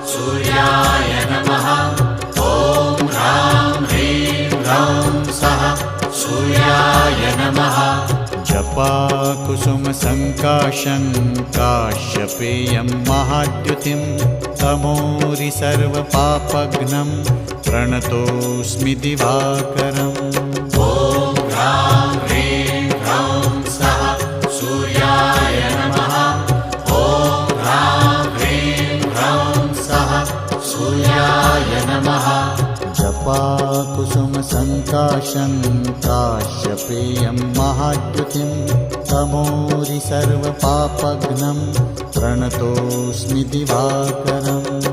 सूर्याय नमः। ॐ ह्रां ह्रीं ह्रौं सः सूर्याय नमः। जपाकुसुमसङ्काशं काश्यपेयं महाद्युतिं तमोरि सर्वपापघ्नं प्रणतोऽस्मि दिवाकरम्। ॐ ह्रां ह्रीं ह्रौं सः सूर्याय नमः। ॐ ह्रां ह्रीं ह्रौं सः सूर्याय नमः। जपाकुसुमसङ्काशं काश्यपेयं महाद्युतिं तमोरि सर्वपापघ्नं प्रणतोऽस्मि दिवाकरम्।